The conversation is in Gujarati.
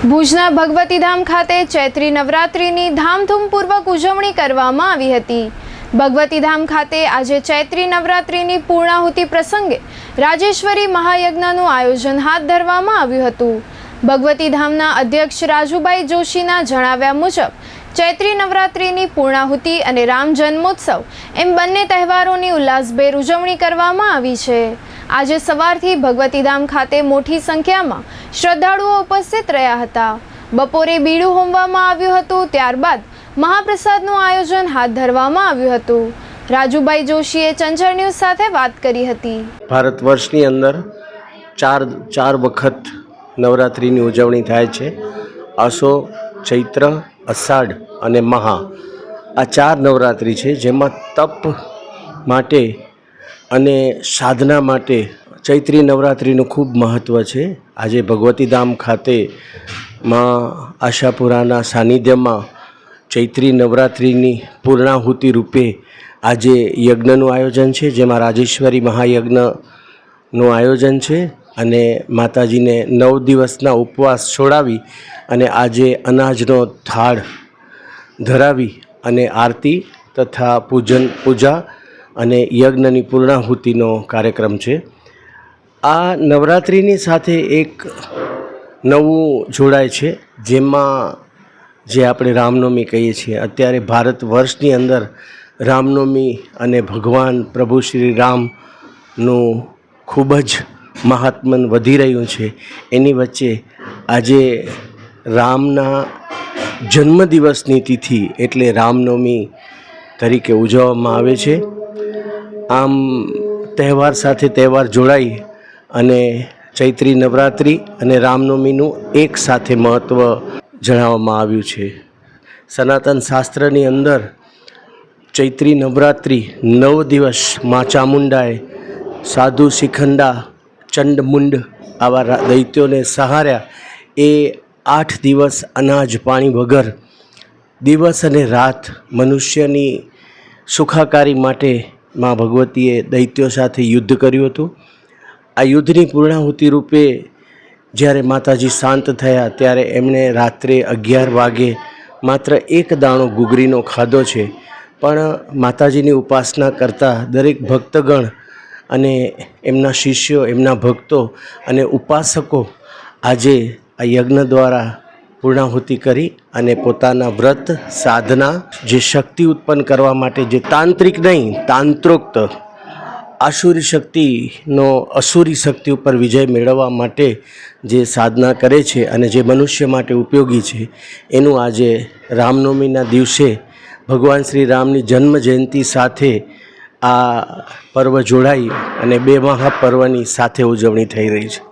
ભુજના ભગવતીધામ ખાતે ચૈત્રી નવરાત્રિની ધામધૂમપૂર્વક ઉજવણી કરવામાં આવી હતી। ભગવતીધામ ખાતે આજે ચૈત્રી નવરાત્રિની પૂર્ણાહુતિ પ્રસંગે રાજેશ્વરી મહાયજ્ઞનું આયોજન હાથ ધરવામાં આવ્યું હતું। ભગવતીધામના અધ્યક્ષ રાજુભાઈ જોશીના જણાવ્યા મુજબ ચૈત્રી નવરાત્રિની પૂર્ણાહુતિ અને રામ જન્મોત્સવ એમ બંને તહેવારોની ઉલ્લાસભેર ઉજવણી કરવામાં આવી છે। આજે સવારથી ભગવતીધામ ખાતે મોટી સંખ્યામાં શ્રદ્ધાળુઓ ઉપસ્થિત રહ્યા હતા। બપોરે બીડું હોમવામાં આવ્યું હતું, ત્યારબાદ મહાપ્રસાદનું આયોજન હાથ ધરવામાં આવ્યું હતું। રાજુભાઈ જોશીએ ચંચળ ન્યૂઝ સાથે વાત કરી હતી। ભારત વર્ષની અંદર ચાર વખત નવરાત્રિની ઉજવણી થાય છે। આસો, ચૈત્ર, અષાઢ અને મહા, આ ચાર નવરાત્રિ છે, જેમાં તપ માટે અને સાધના માટે ચૈત્રી નવરાત્રિનું ખૂબ મહત્ત્વ છે। આજે ભગવતીધામ ખાતે માં આશાપુરાના સાનિધ્યમાં ચૈત્રી નવરાત્રિની પૂર્ણાહુતિ રૂપે આજે યજ્ઞનું આયોજન છે, જેમાં રાજેશ્વરી મહાયજ્ઞનું આયોજન છે અને માતાજીને 9 દિવસના ઉપવાસ છોડાવી અને આજે અનાજનો થાળ ધરાવી અને આરતી તથા પૂજા અને યજ્ઞની પૂર્ણાહુતિનો કાર્યક્રમ છે। આ નવરાત્રિની સાથે એક નવું જોડાય છે, જેમાં જે આપણે રામનવમી કહીએ છીએ। અત્યારે ભારત વર્ષની અંદર રામનવમી અને ભગવાન પ્રભુ શ્રી રામનું ખૂબ જ મહાત્મ્ય વધી રહ્યું છે। એની વચ્ચે આજે રામના જન્મદિવસની તિથિ એટલે રામનવમી તરીકે ઉજવવામાં આવે છે। આમ તહેવાર સાથે તહેવાર જોડાઈ અને ચૈત્રી નવરાત્રિ અને રામનવમીનું એક સાથે મહત્ત્વ જણાવવામાં આવ્યું છે। સનાતન શાસ્ત્રની અંદર ચૈત્રી નવરાત્રિ 9 દિવસ મા ચામુંડાએ સાધુ શિખંડા ચંડમુંડ આવા દૈત્યોને સહાર્યા। એ 8 દિવસ અનાજ પાણી વગર દિવસ અને રાત મનુષ્યની સુખાકારી માટે મા ભગવતીએ દૈત્યો સાથે યુદ્ધ કર્યું હતું। આ યુદ્ધની પૂર્ણાહુતિ રૂપે જ્યારે માતાજી શાંત થયા ત્યારે એમણે રાત્રે 11 વાગે માત્ર એક દાણો ગુગરીનો ખાધો છે, પણ માતાજીની ઉપાસના કરતા દરેક ભક્તગણ અને એમના શિષ્યો, એમના ભક્તો અને ઉપાસકો આજે આ યજ્ઞ દ્વારા પૂર્ણાહુતિ કરી અને પોતાના વ્રત સાધના જે શક્તિ ઉત્પન્ન કરવા માટે, જે તાંત્રિક નહીં તાંત્રોક્ત આસુરી શક્તિનો અસુરી શક્તિ ઉપર વિજય મેળવવા માટે જે સાધના કરે છે અને જે મનુષ્ય માટે ઉપયોગી છે, એનું આજે રામનવમીના દિવસે ભગવાન શ્રી રામની જન્મ જયંતિ સાથે આ પર્વ જોડાઈ અને બે મહાપર્વની સાથે ઉજવણી થઈ રહી છે।